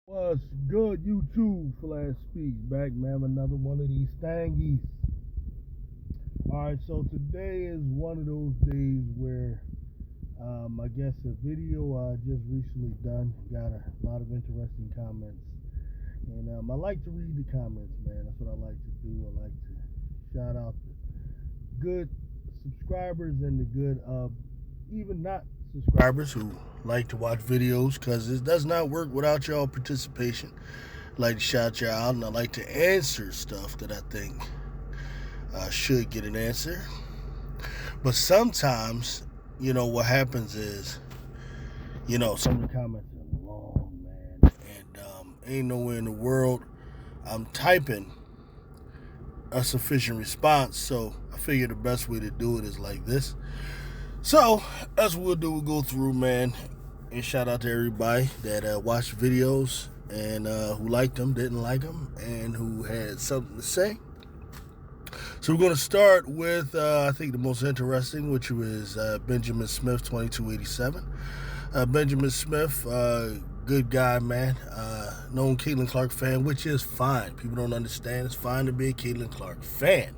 What's good, YouTube? Flash Speaks back, man. Another one of these thangies. All right, so today is one of those days where I guess a video I just recently done got a lot of interesting comments, and I like to read the comments, man. That's what I like to do. I like to shout out the good subscribers and the good, even not subscribers who like to watch videos, because it does not work without y'all participation. I like to shout y'all out, and I like to answer stuff that I think should get an answer. But sometimes, what happens is, some of the comments are long, man, and ain't nowhere in the world I'm typing a sufficient response. So I figure the best way to do it is like this. So that's what we'll do. We'll go through, man, and shout out to everybody that watched videos and who liked them, didn't like them, and who had something to say. So we're going to start with, I think, the most interesting, which was Benjamin Smith, 2287. Benjamin Smith, good guy, man. Known Caitlin Clark fan, which is fine. People don't understand. It's fine to be a Caitlin Clark fan.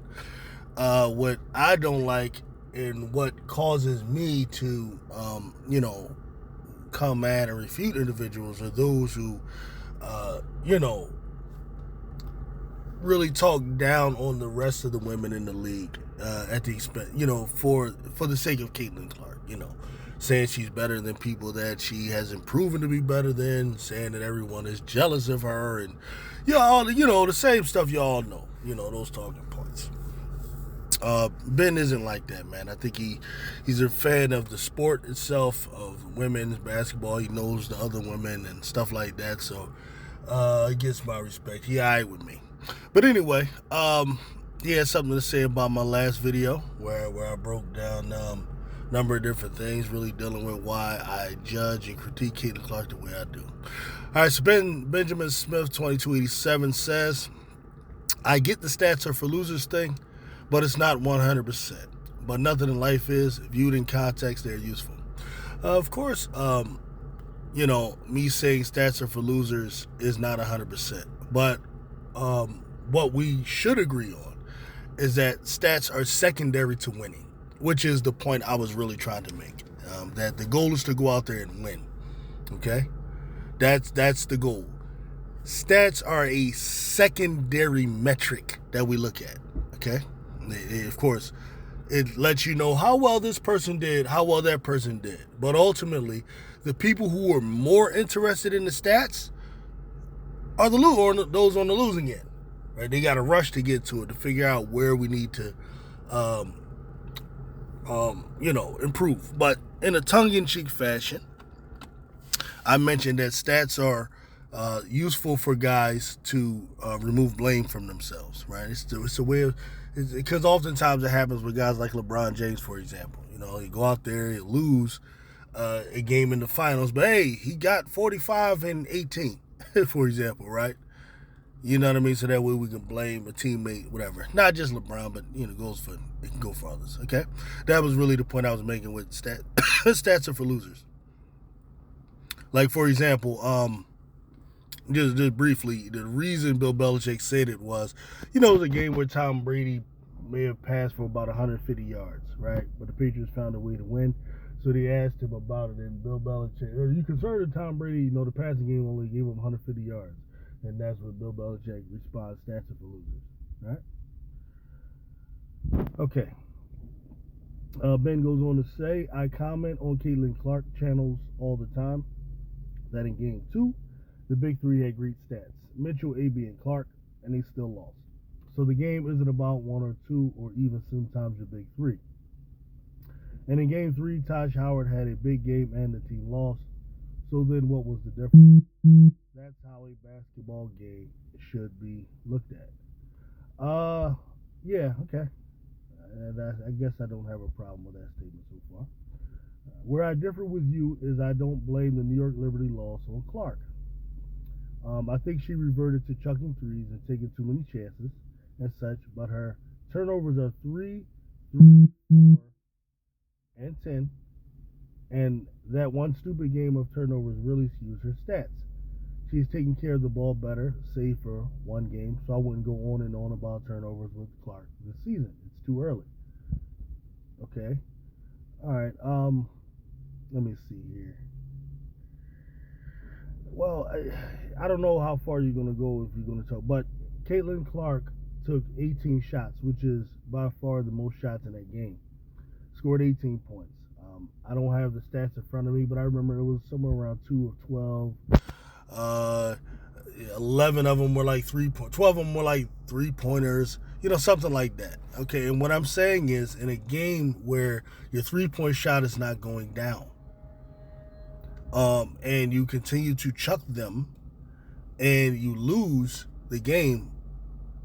What I don't like and what causes me to, come at and refute individuals are those who, really talk down on the rest of the women in the league at the expense, for the sake of Caitlin Clark, saying she's better than people that she hasn't proven to be better than, saying that everyone is jealous of her, and all the same stuff y'all know, those talking points. Ben isn't like that, man. I think he's a fan of the sport itself, of women's basketball. He knows the other women and stuff like that, so he gets my respect. He alright with me. But anyway, he had something to say about my last video where I broke down a number of different things, really dealing with why I judge and critique Caitlin Clark the way I do. All right, so Benjamin Smith 2287 says, I get the stats are for losers thing, but it's not 100%. But nothing in life is. Viewed in context, they're useful. Of course, me saying stats are for losers is not 100%. But what we should agree on is that stats are secondary to winning, which is the point I was really trying to make. That the goal is to go out there and win. Okay? That's the goal. Stats are a secondary metric that we look at. Okay? Of course, it lets you know how well this person did, how well that person did. But ultimately, the people who are more interested in the stats are those on the losing end. Right? They got to rush to get to it to figure out where we need to, improve. But in a tongue-in-cheek fashion, I mentioned that stats are useful for guys to remove blame from themselves. Right? It's a way of, because oftentimes it happens with guys like LeBron James, for example. You go out there, you lose a game in the finals, but hey, he got 45 and 18, for example, right? You know what I mean? So that way we can blame a teammate, whatever. Not just LeBron, but it can go for others. Okay, that was really the point I was making with stats are for losers. Like, for example, just briefly, the reason Bill Belichick said it was, it was a game where Tom Brady may have passed for about 150 yards, right? But the Patriots found a way to win. So they asked him about it, and Bill Belichick, are you concerned that Tom Brady, the passing game only gave him 150 yards? And that's what Bill Belichick responds, stats are for losers, right? Okay. Ben goes on to say, I comment on Caitlin Clark channels all the time that in game 2, the big 3 had great stats. Mitchell, AB, and Clark, and they still lost. So the game isn't about 1 or 2 or even sometimes your big 3. And in game 3, Taj Howard had a big game and the team lost. So then what was the difference? That's how a basketball game should be looked at. Yeah, okay. I guess I don't have a problem with that statement so far. Where I differ with you is I don't blame the New York Liberty loss on Clark. I think she reverted to chucking threes and taking too many chances and such, but her turnovers are 3, 3, 4, and 10, and that one stupid game of turnovers really skews her stats. She's taking care of the ball better, save for one game. So I wouldn't go on and on about turnovers with Clark this season. It's too early. Okay. All right. Let me see here. Well, I don't know how far you're going to go if you're going to talk, but Caitlin Clark took 18 shots, which is by far the most shots in that game. Scored 18 points. I don't have the stats in front of me, but I remember it was somewhere around 2 of 12. 11 of them were like 12 of them were like 3-pointers, something like that. Okay, and what I'm saying is, in a game where your 3-point shot is not going down, and you continue to chuck them, and you lose the game,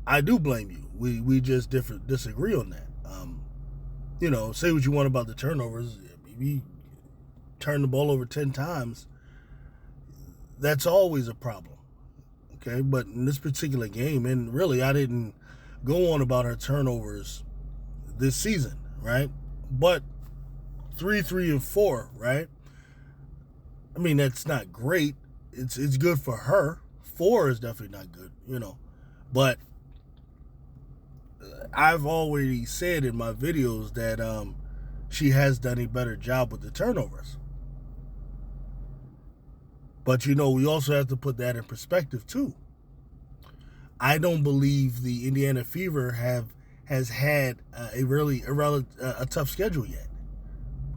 I do blame you. We just disagree on that. Say what you want about the turnovers. If you turn the ball over 10 times, that's always a problem. Okay, but in this particular game, and really I didn't go on about her turnovers this season, right? But 3, 3, and 4, right? I mean, that's not great. It's good for her. 4 is definitely not good, But I've already said in my videos that she has done a better job with the turnovers. But we also have to put that in perspective too. I don't believe the Indiana Fever has had a tough schedule yet.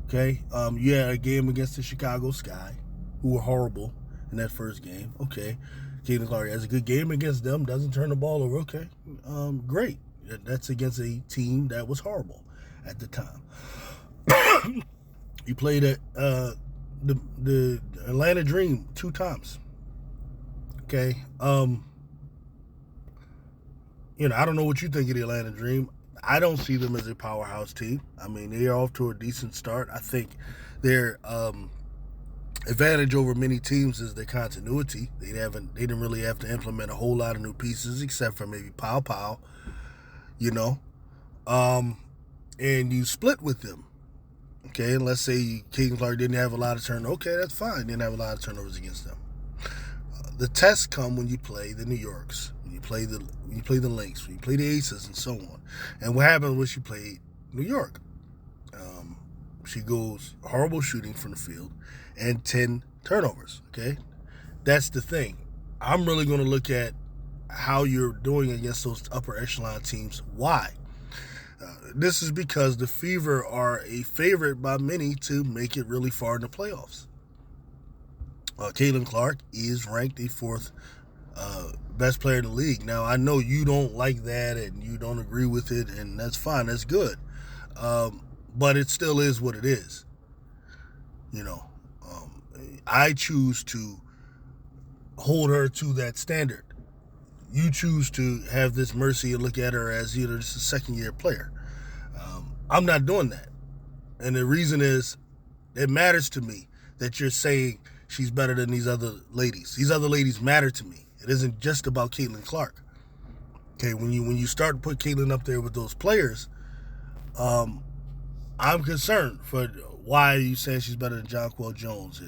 Okay, you had a game against the Chicago Sky, who were horrible in that first game. Okay, Caitlin Clark has a good game against them, doesn't turn the ball over. Okay, great. That's against a team that was horrible at the time. You played at the Atlanta Dream 2 times. Okay, I don't know what you think of the Atlanta Dream. I don't see them as a powerhouse team. I mean, they're off to a decent start. I think their advantage over many teams is their continuity. They didn't really have to implement a whole lot of new pieces, except for maybe Pow Pow, and you split with them. Okay, and let's say Caitlin Clark didn't have a lot of turnovers. Okay, that's fine. Didn't have a lot of turnovers against them. The tests come when you play the New Yorks, when you play the Lynx, when you play the Aces, and so on. And what happened when she played New York? She goes horrible shooting from the field and 10 turnovers. Okay, that's the thing. I'm really going to look at how you're doing against those upper echelon teams. Why? This is because the Fever are a favorite by many to make it really far in the playoffs. Caitlin Clark is ranked the 4th best player in the league. Now, I know you don't like that and you don't agree with it, and that's fine. That's good. But it still is what it is. I choose to hold her to that standard. You choose to have this mercy and look at her as either just a second-year player. I'm not doing that. And the reason is, it matters to me that you're saying she's better than these other ladies. These other ladies matter to me. It isn't just about Caitlin Clark. Okay, when you start to put Caitlin up there with those players, I'm concerned for why are you saying she's better than Jonquel Jones,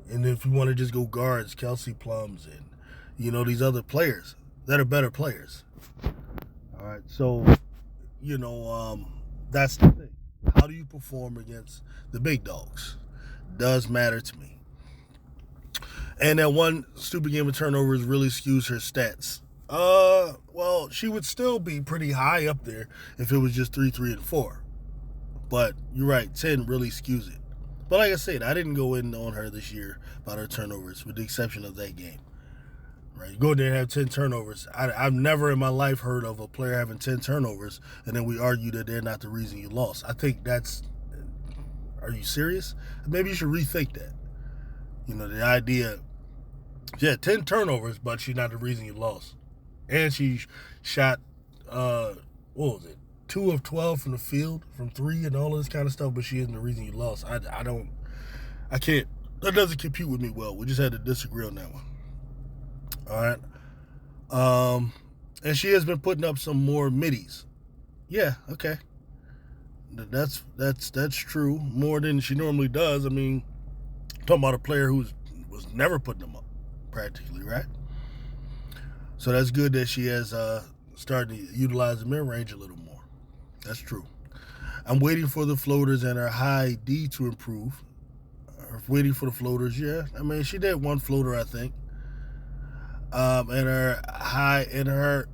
and if you want to just go guards, Kelsey Plums, and these other players that are better players. All right, so that's the thing. How do you perform against the big dogs? Does matter to me. And that one stupid game of turnovers really skews her stats. Well, she would still be pretty high up there if it was just 3, 3, and 4. But you're right, 10 really skews it. But like I said, I didn't go in on her this year about her turnovers, with the exception of that game. Right, you go there and have 10 turnovers. I've never in my life heard of a player having 10 turnovers, and then we argue that they're not the reason you lost. I think that's... Are you serious? Maybe you should rethink that. The idea... Yeah, 10 turnovers, but she's not the reason you lost. And she shot, what was it, 2 of 12 from the field, from 3 and all this kind of stuff, but she isn't the reason you lost. I can't, that doesn't compute with me well. We just had to disagree on that one. All right. And she has been putting up some more middies. Yeah, okay. That's true. More than she normally does. I mean, I'm talking about a player who was never putting them up. practically, right? So that's good that she has started to utilize the mid-range a little more. That's true. I'm waiting for the floaters and her high D to improve. Waiting for the floaters, yeah. I mean, she did one floater, I think. And her high and her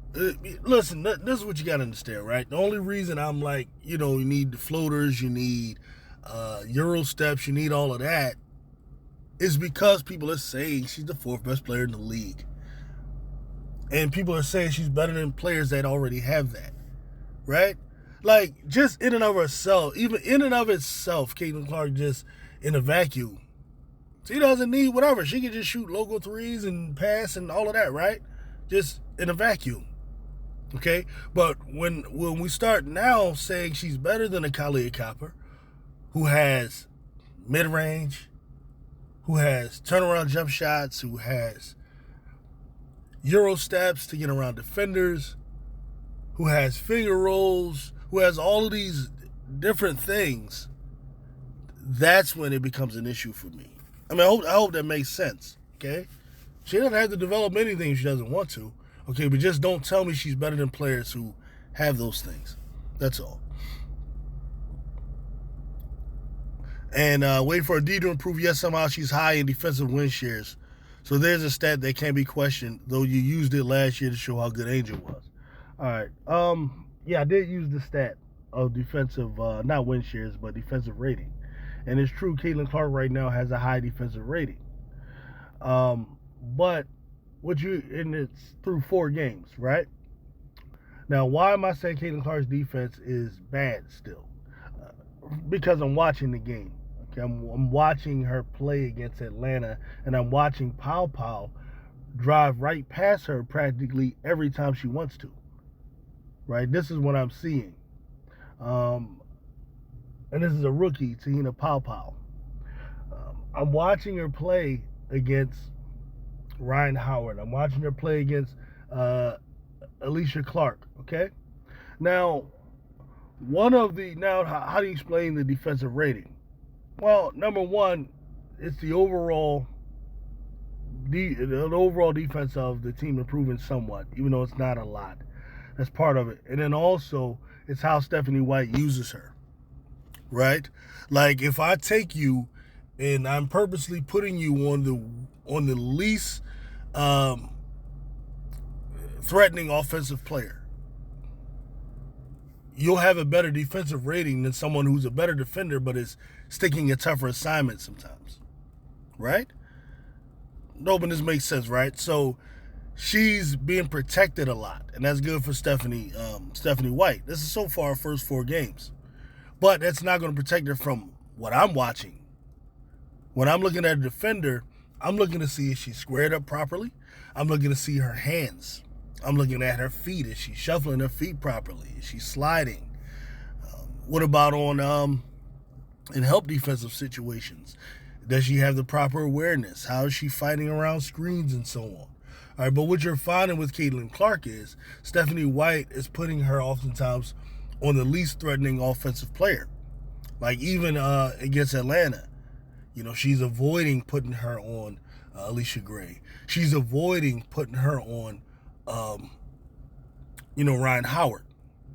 listen, this is what you got to understand, right? The only reason I'm like, you need the floaters, you need Euro steps, you need all of that is because people are saying she's the fourth best player in the league. And people are saying she's better than players that already have that, right? Like, just in and of herself, even in and of itself, Caitlin Clark just in a vacuum. She doesn't need whatever. She can just shoot logo threes and pass and all of that, right? Just in a vacuum. Okay? But when we start now saying she's better than a Kalia Copper, who has mid-range, who has turnaround jump shots, who has Euro steps to get around defenders, who has finger rolls, who has all of these different things, that's when it becomes an issue for me. I mean, I hope that makes sense, okay? She doesn't have to develop anything if she doesn't want to, okay? But just don't tell me she's better than players who have those things. That's all. And wait for a D to improve. Yes, somehow she's high in defensive win shares. So there's a stat that can't be questioned, though you used it last year to show how good Angel was. All right. Yeah, I did use the stat of defensive, not win shares, but defensive rating. And it's true, Caitlin Clark right now has a high defensive rating. But and it's through 4 games, right? Now, why am I saying Caitlin Clark's defense is bad still? Because I'm watching the game. Okay, I'm watching her play against Atlanta, and I'm watching Pow Pow drive right past her practically every time she wants to. Right? This is what I'm seeing. And this is a rookie, Tahina Pow Pow. I'm watching her play against Ryan Howard. I'm watching her play against Alicia Clark, okay? Now, how do you explain the defensive rating? Well, number one, it's the overall defense of the team improving somewhat, even though it's not a lot. That's part of it. And then also, it's how Stephanie White uses her, right? Like, if I take you and I'm purposely putting you on the least threatening offensive player, you'll have a better defensive rating than someone who's a better defender but is sticking a tougher assignment sometimes, right? No, but this makes sense, right? So she's being protected a lot, and that's good for Stephanie White. This is so far her first 4 games. But that's not going to protect her from what I'm watching. When I'm looking at a defender, I'm looking to see if she's squared up properly. I'm looking to see her hands. I'm looking at her feet. Is she shuffling her feet properly? Is she sliding? What about in help defensive situations? Does she have the proper awareness? How is she fighting around screens and so on? All right, but what you're finding with Caitlin Clark is Stephanie White is putting her oftentimes on the least threatening offensive player. Like even against Atlanta, she's avoiding putting her on Alicia Gray. She's avoiding putting her on, Ryan Howard.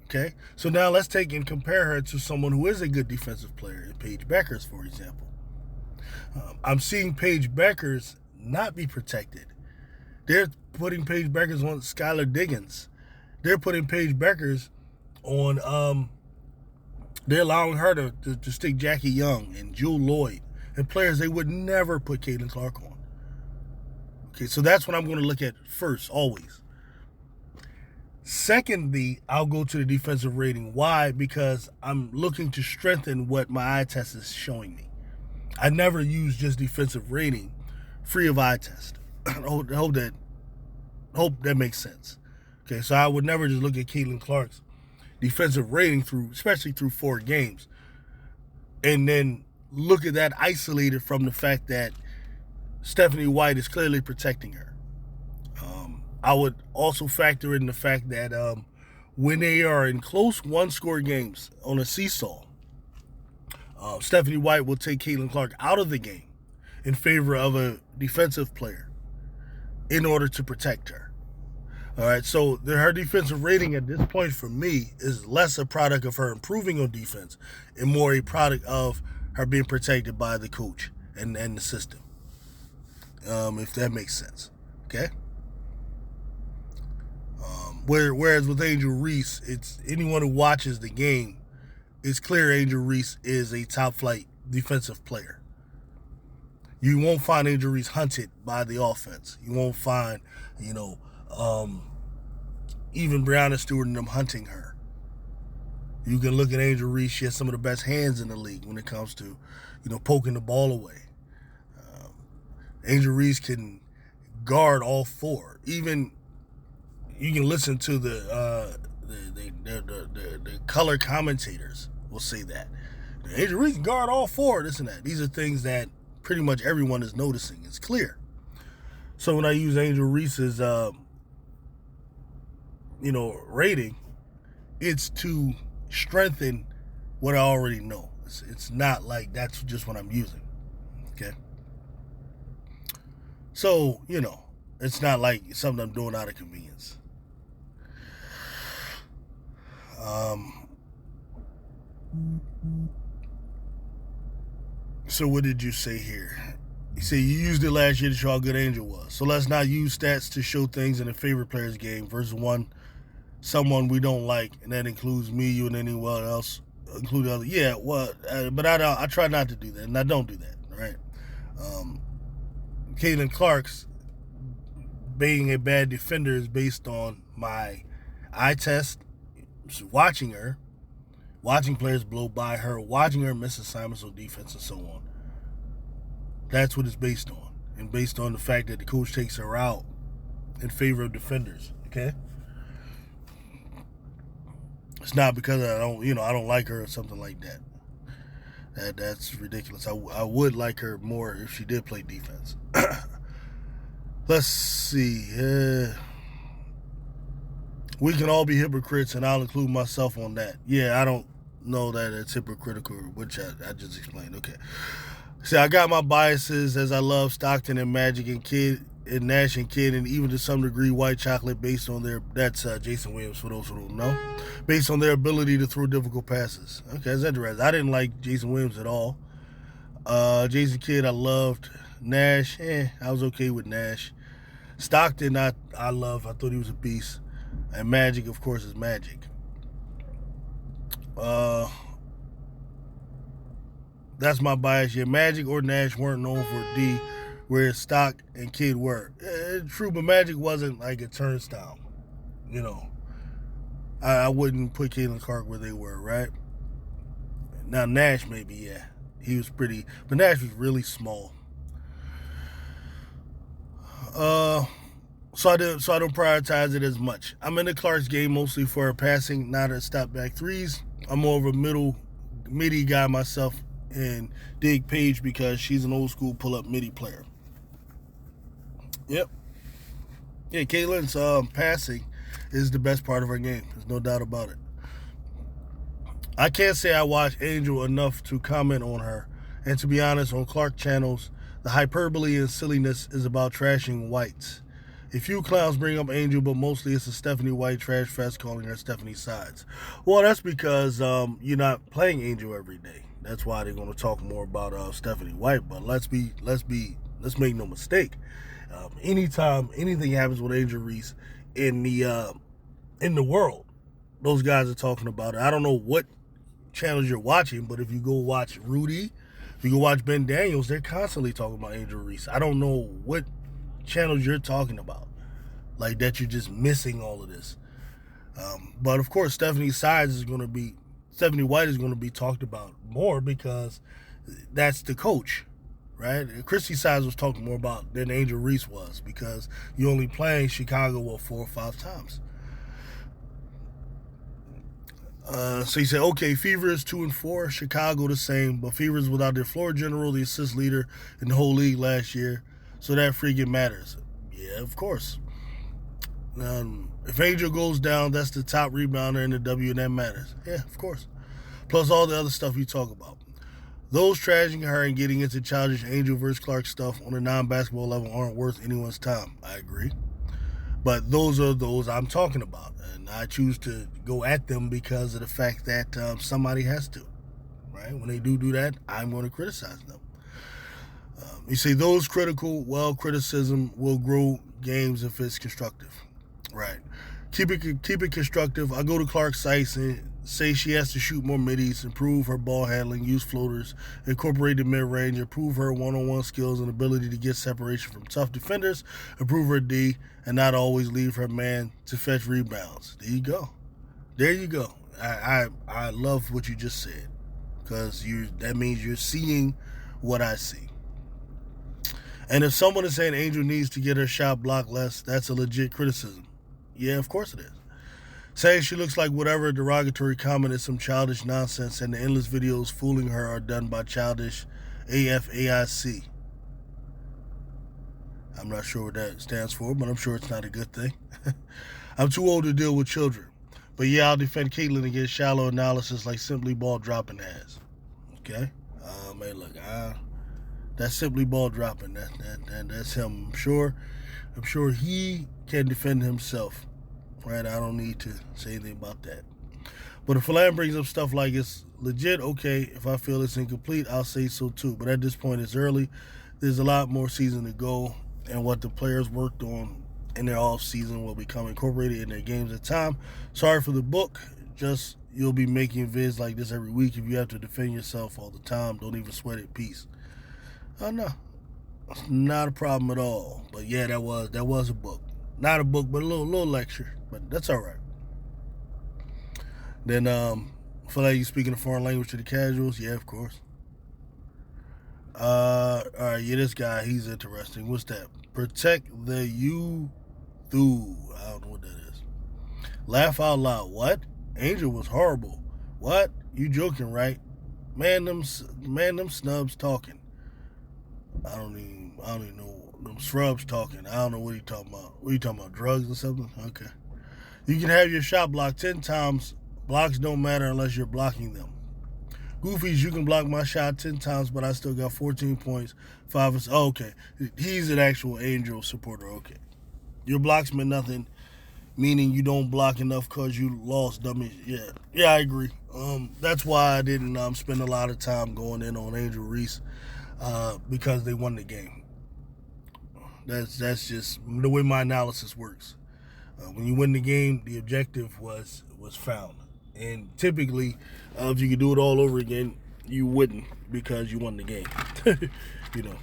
Okay? So now let's take and compare her to someone who is a good defensive player, Paige Beckers, for example. I'm seeing Paige Beckers not be protected. They're putting Paige Beckers on Skylar Diggins. They're putting Paige Beckers on, they're allowing her to stick Jackie Young and Jewel Lloyd and players they would never put Caitlin Clark on. Okay, so that's what I'm going to look at first, always. Secondly, I'll go to the defensive rating. Why? Because I'm looking to strengthen what my eye test is showing me. I never use just defensive rating free of eye test. I hope that makes sense. Okay, so I would never just look at Caitlin Clark's defensive rating especially through 4 games, and then look at that isolated from the fact that Stephanie White is clearly protecting her. I would also factor in the fact that when they are in close 1-score games on a seesaw, Stephanie White will take Caitlin Clark out of the game in favor of a defensive player. in order to protect her. All right, so her defensive rating at this point for me is less a product of her improving on defense and more a product of her being protected by the coach and the system, if that makes sense. Okay. Whereas with Angel Reese, it's anyone who watches the game, it's clear Angel Reese is a top flight defensive player. You won't find Angel Reese hunted by the offense. You won't find, even Brianna Stewart and them hunting her. You can look at Angel Reese. She has some of the best hands in the league when it comes to, poking the ball away. Angel Reese can guard all four. Even you can listen to the color commentators will say that Angel Reese can guard all four. This and that. These are things that pretty much everyone is noticing. It's clear. So when I use Angel Reese's rating, it's to strengthen what I already know. It's not like that's just what I'm using. Okay. So, it's not like something I'm doing out of convenience. So what did you say here? You say you used it last year to show how good Angel was. So let's not use stats to show things in a favorite player's game versus someone we don't like, and that includes me, you, and anyone else, including others. Yeah, well, but I try not to do that, and I don't do that, right? Caitlin Clark's being a bad defender is based on my eye test, watching her, watching players blow by her, watching her miss assignments on defense, and so on. That's what it's based on, and based on the fact that the coach takes her out in favor of defenders. Okay. It's not because I don't like her or something like that. That's ridiculous. I would like her more if she did play defense. Let's see. We can all be hypocrites, and I'll include myself on that. Yeah, I don't know that it's hypocritical, which I just explained. Okay. See, I got my biases as I love Stockton and Magic and Kidd and Nash and Kidd, and even to some degree White Chocolate, based on that's Jason Williams, for those who don't know, based on their ability to throw difficult passes. Okay, that's interesting. I didn't like Jason Williams at all. Jason Kidd, I loved. Nash, I was okay with Nash. Stockton, I love. I thought he was a beast. And Magic, of course, is Magic. That's my bias. Yeah, Magic or Nash weren't known for D, whereas Stock and Kidd were. True, but Magic wasn't like a turnstile. I wouldn't put Caitlin Clark where they were, right? Now, Nash maybe, yeah. He was pretty, but Nash was really small. So I don't prioritize it as much. I'm in the Clark's game mostly for her passing, not her step back threes. I'm more of a midi guy myself, and dig Paige because she's an old school pull up midi player. Yep. Yeah, Caitlin's passing is the best part of her game. There's no doubt about it. I can't say I watch Angel enough to comment on her. And to be honest, on Clark channels, the hyperbole and silliness is about trashing whites. A few clowns bring up Angel, but mostly it's a Stephanie White trash fest calling her Stephanie Sides. Well, that's because you're not playing Angel every day. That's why they're going to talk more about Stephanie White. But let's make no mistake. Anytime anything happens with Angel Reese in the world, those guys are talking about it. I don't know what channels you're watching, but if you go watch Rudy, if you go watch Ben Daniels, they're constantly talking about Angel Reese. I don't know what channels you're talking about, like that you're just missing all of this. But of course, Stephanie White is going to be talked about more because that's the coach, right? Christy Sides was talking more about than Angel Reese was because you're only playing Chicago 4 or 5 times. So you say, okay, Fever is 2-4, Chicago the same, but Fever is without their floor general, the assist leader in the whole league last year, so that freaking matters. Yeah, of course. If Angel goes down, that's the top rebounder in the W, and that matters. Yeah, of course. Plus all the other stuff you talk about. Those trashing her and getting into childish Angel versus Clark stuff on a non-basketball level aren't worth anyone's time. I agree. But those are those I'm talking about. And I choose to go at them because of the fact that somebody has to. Right? When they do that, I'm going to criticize them. You see, those critical, criticism will grow games if it's constructive. Right. Keep it constructive. I go to Clark's sites and say she has to shoot more middies, improve her ball handling, use floaters, incorporate the mid-range, improve her one-on-one skills and ability to get separation from tough defenders, improve her D, and not always leave her man to fetch rebounds. There you go. There you go. I love what you just said, because that means you're seeing what I see. And if someone is saying Angel needs to get her shot blocked less, that's a legit criticism. Yeah, of course it is. Saying she looks like whatever derogatory comment is some childish nonsense, and the endless videos fooling her are done by childish AFAIC. I'm not sure what that stands for, but I'm sure it's not a good thing. I'm too old to deal with children. But yeah, I'll defend Caitlyn against shallow analysis like Simply Ball dropping has. Okay? Man, look, that's Simply Ball dropping. That's him. I'm sure he can defend himself. Right? I don't need to say anything about that. But if Philan brings up stuff like it's legit, okay. If I feel it's incomplete, I'll say so too. But at this point, it's early. There's a lot more season to go, and what the players worked on in their off season will become incorporated in their games at time. Sorry for the book. Just you'll be making vids like this every week. If you have to defend yourself all the time, don't even sweat it. Peace. Oh no, it's not a problem at all. But yeah, that was a book. Not a book, but a little lecture. But that's all right. Then, feel like you speaking a foreign language to the casuals? Yeah, of course. All right, yeah, this guy, he's interesting. What's that? Protect the youth. I don't know what that is. Laugh out loud. What? Angel was horrible. What? You joking, right? Man, them snubs talking. I don't even know. Them scrubs talking. I don't know what he talking about. What you talking about? Drugs or something? Okay. You can have your shot blocked 10 times. Blocks don't matter unless you're blocking them. Goofies, you can block my shot 10 times, but I still got 14 points. 5 okay. He's an actual Angel supporter. Okay. Your blocks meant nothing, meaning you don't block enough because you lost, dummy. Yeah, I agree. That's why I didn't spend a lot of time going in on Angel Reese, because they won the game. That's just the way my analysis works. When you win the game, the objective was found. And typically, if you could do it all over again, you wouldn't, because you won the game. You know.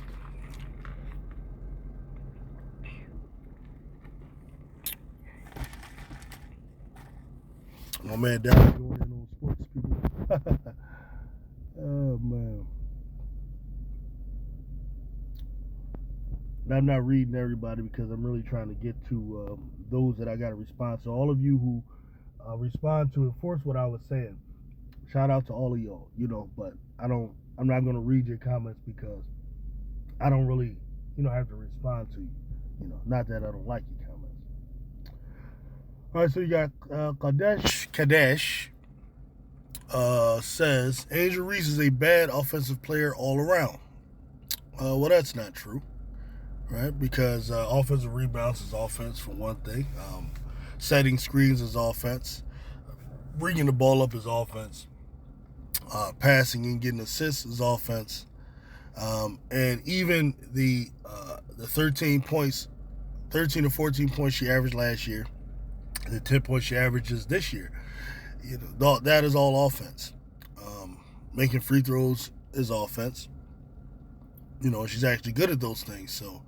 My man down going in on sports people. Oh man. I'm not reading everybody because I'm really trying to get to those that I got to respond. So all of you who respond to enforce what I was saying, shout out to all of y'all. But I'm not going to read your comments because I don't really, have to respond to you. Not that I don't like your comments. All right, so you got Kadesh says Angel Reese is a bad offensive player all around. Well, that's not true. Right, because offensive rebounds is offense for one thing. Setting screens is offense. Bringing the ball up is offense. Passing and getting assists is offense. And even the 13 to 14 points she averaged last year, the 10 points she averages this year, that is all offense. Making free throws is offense. She's actually good at those things. So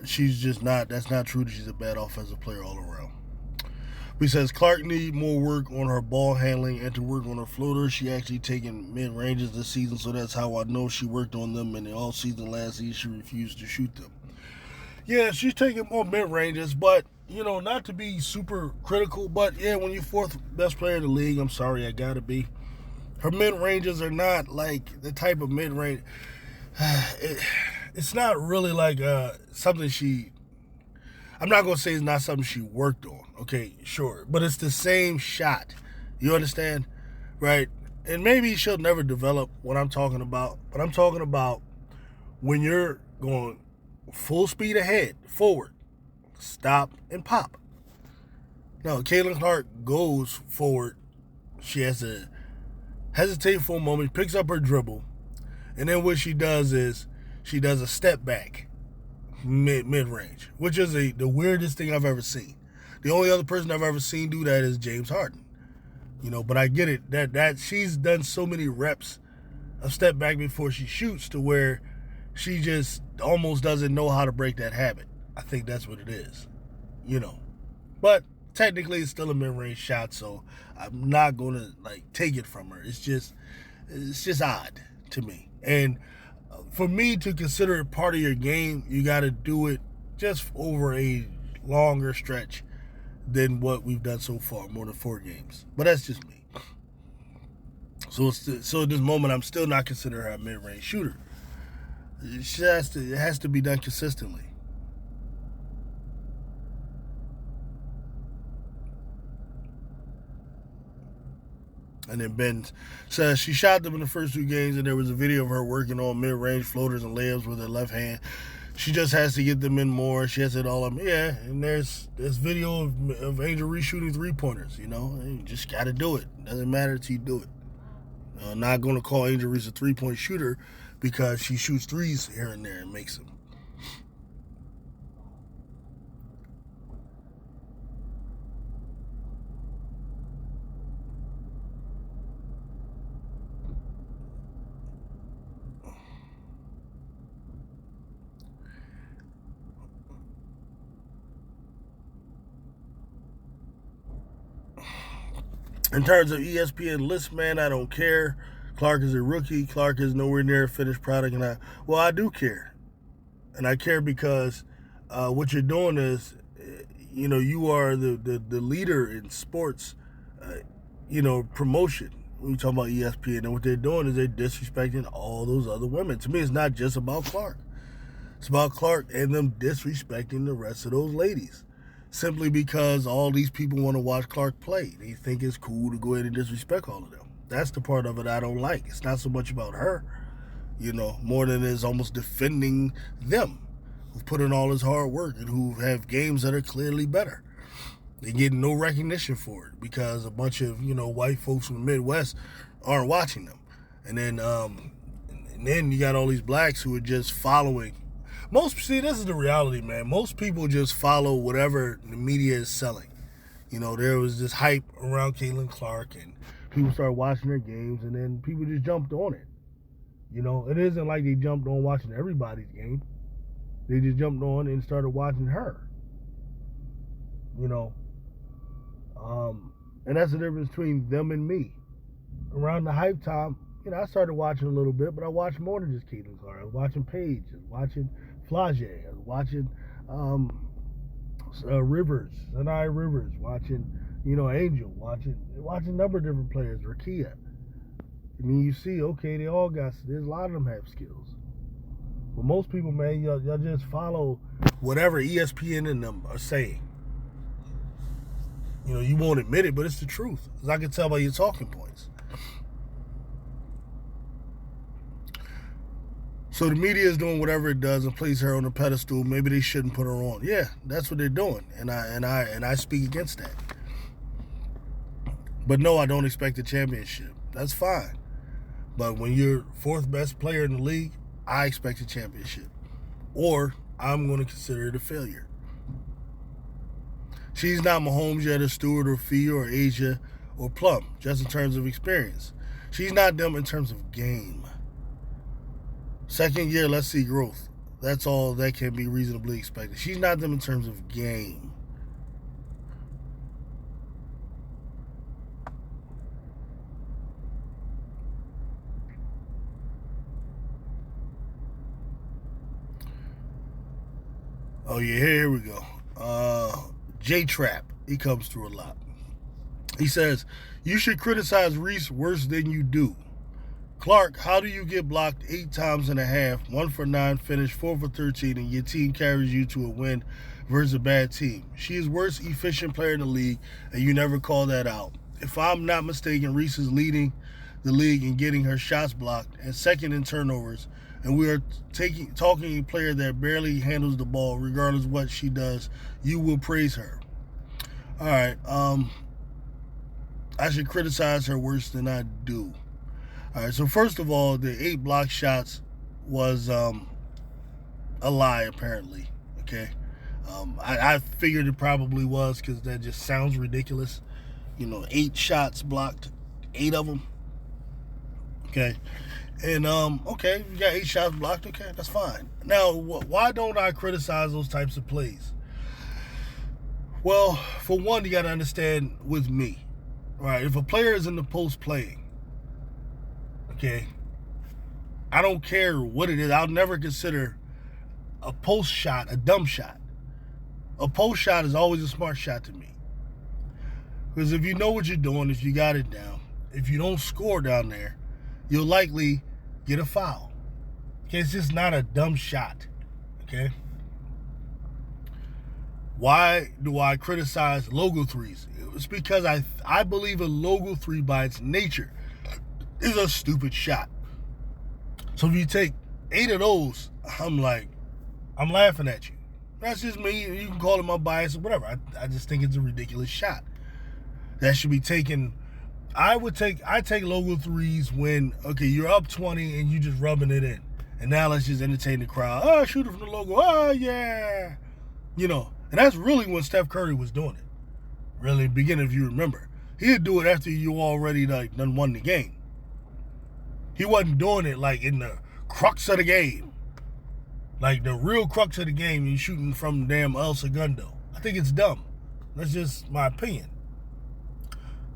she's just not. That's not true that she's a bad offensive player all around. He says Clark need more work on her ball handling and to work on her floaters. She actually taken mid ranges this season, so that's how I know she worked on them. And all season last season, she refused to shoot them. Yeah, she's taking more mid ranges, but not to be super critical. But yeah, when you're fourth best player in the league, I'm sorry, I gotta be. Her mid ranges are not like the type of mid range. It's not really like something she. I'm not gonna say it's not something she worked on. Okay, sure, but it's the same shot. You understand, right? and maybe she'll never develop what I'm talking about, but I'm talking about when you're going full speed ahead, forward, stop, and pop. No, Caitlin Clark goes forward. She has to hesitate for a moment, picks up her dribble, and then what she does is she does a step back mid range, which is the weirdest thing I've ever seen. The only other person I've ever seen do that is James Harden. But I get it that she's done so many reps of step back before she shoots to where she just almost doesn't know how to break that habit. I think that's what it is. But technically it's still a mid-range shot, so I'm not gonna take it from her. It's just odd to me. And for me to consider it part of your game, you got to do it just over a longer stretch than what we've done so far, more than 4 games. But that's just me. So at this moment, I'm still not considering her a mid-range shooter. It has to be done consistently. And then Ben says she shot them in the first 2 games, and there was a video of her working on mid-range floaters and layups with her left hand. She just has to get them in more. She has it all up. Yeah, and there's video of Angel Reese shooting 3-pointers. You just got to do it. Doesn't matter until you do it. I'm not going to call Angel Reese a 3-point shooter because she shoots threes here and there and makes them. In terms of ESPN list, man, I don't care. Clark is a rookie. Clark is nowhere near a finished product, and I do care, and I care because what you're doing is, you are the leader in sports, promotion. When we talk about ESPN, and what they're doing is they're disrespecting all those other women. To me, it's not just about Clark. It's about Clark and them disrespecting the rest of those ladies. Simply because all these people want to watch Clark play. They think it's cool to go ahead and disrespect all of them. That's the part of it I don't like. It's not so much about her, more than it's almost defending them, who've put in all this hard work and who have games that are clearly better. They get no recognition for it because a bunch of, white folks from the Midwest aren't watching them. And then you got all these blacks who are just following. This is the reality, man. Most people just follow whatever the media is selling. There was this hype around Caitlin Clark, and people started watching her games, and then people just jumped on it. It isn't like they jumped on watching everybody's game. They just jumped on and started watching her. And that's the difference between them and me. Around the hype time, I started watching a little bit, but I watched more than just Caitlin Clark. I was watching Paige, I was watching Flage, I was watching Rivers, Sanai Rivers, watching, Angel, watching a number of different players, Rakia. And then you see, okay, there's a lot of them have skills. But most people, man, y'all just follow whatever ESPN and them are saying. You won't admit it, but it's the truth. Because I can tell by your talking points. So the media is doing whatever it does and places her on a pedestal. Maybe they shouldn't put her on. Yeah, that's what they're doing, and I speak against that. But no, I don't expect a championship. That's fine. But when you're 4th best player in the league, I expect a championship, or I'm going to consider it a failure. She's not Mahomes yet, or Stewart, or Fee, or Asia, or Plum, just in terms of experience. She's not them in terms of game. 2nd year, let's see growth. That's all that can be reasonably expected. She's not them in terms of game. Oh, yeah, here we go. J-Trap, he comes through a lot. He says, you should criticize Reese worse than you do. Clark, how do you get blocked 8 times and a half, 1 for 9, finish 4 for 13, and your team carries you to a win versus a bad team? She is worst efficient player in the league, and you never call that out. If I'm not mistaken, Reese is leading the league in getting her shots blocked and second in turnovers. And we are talking a player that barely handles the ball, regardless of what she does. You will praise her. All right. I should criticize her worse than I do. All right. So first of all, the 8 block shots was a lie, apparently. Okay. I figured it probably was because that just sounds ridiculous. 8 shots blocked, 8 of them. Okay. And, okay, you got 8 shots blocked. Okay, that's fine. Now, why don't I criticize those types of plays? Well, for one, you got to understand with me, right? If a player is in the post playing, okay, I don't care what it is. I'll never consider a post shot a dumb shot. A post shot is always a smart shot to me. Because if you know what you're doing, if you got it down, if you don't score down there, you'll likely get a foul. Okay, it's just not a dumb shot. Okay? Why do I criticize logo threes? It's because I believe a logo three by its nature is a stupid shot. So if you take 8 of those, I'm laughing at you. That's just me. You can call it my bias or whatever. I just think it's a ridiculous shot. That should be taken. I take logo threes when, okay, you're up 20 and you just rubbing it in. And now let's just entertain the crowd. Oh, shoot it from the logo. Oh, yeah. And that's really when Steph Curry was doing it. Really, beginning, if you remember. He'd do it after you already done won the game. He wasn't doing it like in the crux of the game. Like the real crux of the game, you're shooting from damn El Segundo. I think it's dumb. That's just my opinion.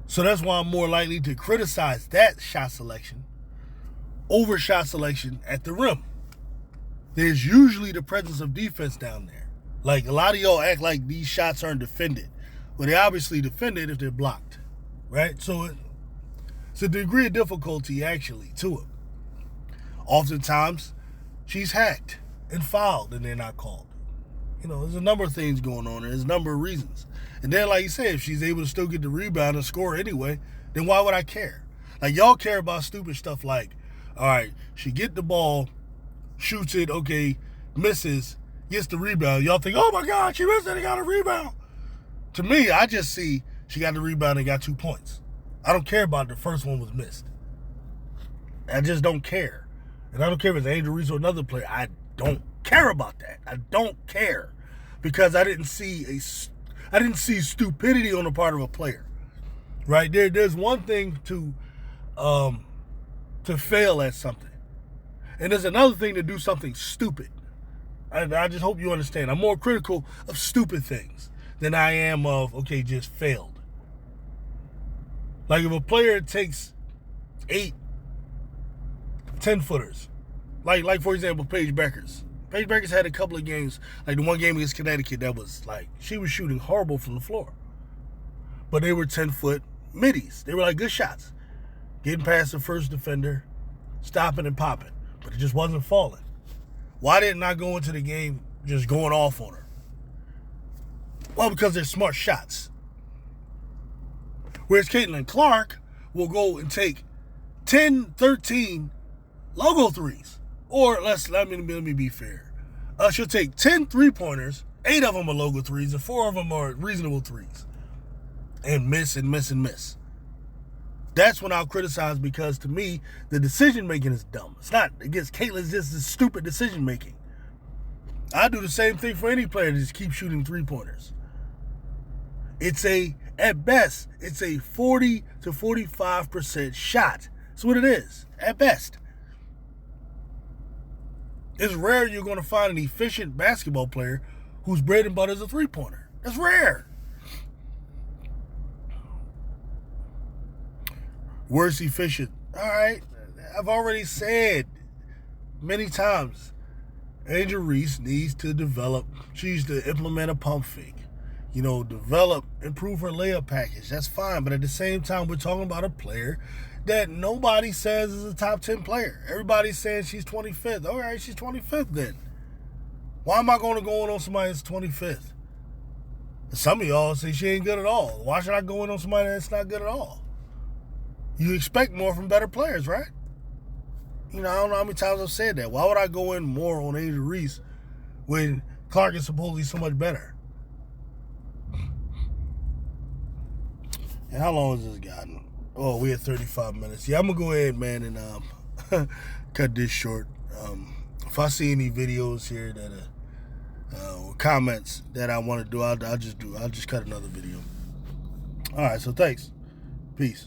So that's why I'm more likely to criticize that shot selection over shot selection at the rim. There's usually the presence of defense down there. Like, a lot of y'all act like these shots aren't defended. Well, they obviously defended if they're blocked, right? So it's a degree of difficulty, actually, to it. Oftentimes, she's hacked and fouled and they're not called. There's a number of things going on there. There's a number of reasons. And then, like you said, if she's able to still get the rebound and score anyway, then why would I care? Like, y'all care about stupid stuff like, all right, she get the ball, shoots it, okay, misses, gets the rebound. Y'all think, oh my God, she missed it and got a rebound. To me, I just see she got the rebound and got 2 points. I don't care about the first one was missed. I just don't care. And I don't care if it's Angel Reese or another player. I don't care about that. I don't care. Because I didn't see stupidity on the part of a player. Right? There's one thing to fail at something. And there's another thing to do something stupid. I just hope you understand. I'm more critical of stupid things than I am of, okay, just failed. Like if a player takes 8 10-footers, like for example, Paige Beckers. Paige Beckers had a couple of games, like the one game against Connecticut that was like, she was shooting horrible from the floor. But they were 10-foot middies. They were like good shots. Getting past the first defender, stopping and popping. But it just wasn't falling. Why didn't I go into the game just going off on her? Well, because they're smart shots. Whereas Caitlin Clark will go and take 10, 13 logo threes. Or let me be fair. She'll take 10 3-pointers, 8 of them are logo threes, and 4 of them are reasonable threes. And miss and miss and miss. That's when I'll criticize, because to me, the decision making is dumb. It's not against Caitlin, it's just this stupid decision making. I do the same thing for any player that just keeps shooting 3-pointers. At best, it's a 40 to 45% shot. That's what it is, at best. It's rare you're going to find an efficient basketball player whose bread and butter is a 3-pointer. That's rare. Worst efficient. All right. I've already said many times, Angel Reese needs to develop. She needs to implement a pump fake. Develop, improve her layup package. That's fine. But at the same time, we're talking about a player that nobody says is a top 10 player. Everybody's saying she's 25th. All right, she's 25th then. Why am I going to go in on somebody that's 25th? Some of y'all say she ain't good at all. Why should I go in on somebody that's not good at all? You expect more from better players, right? You know, I don't know how many times I've said that. Why would I go in more on Angel Reese when Clark is supposedly so much better? And how long has this gotten? Oh, we had 35 minutes. Yeah, I'm going to go ahead, man, and cut this short. If I see any videos here that or comments that I want to do, I'll just cut another video. All right, so thanks. Peace.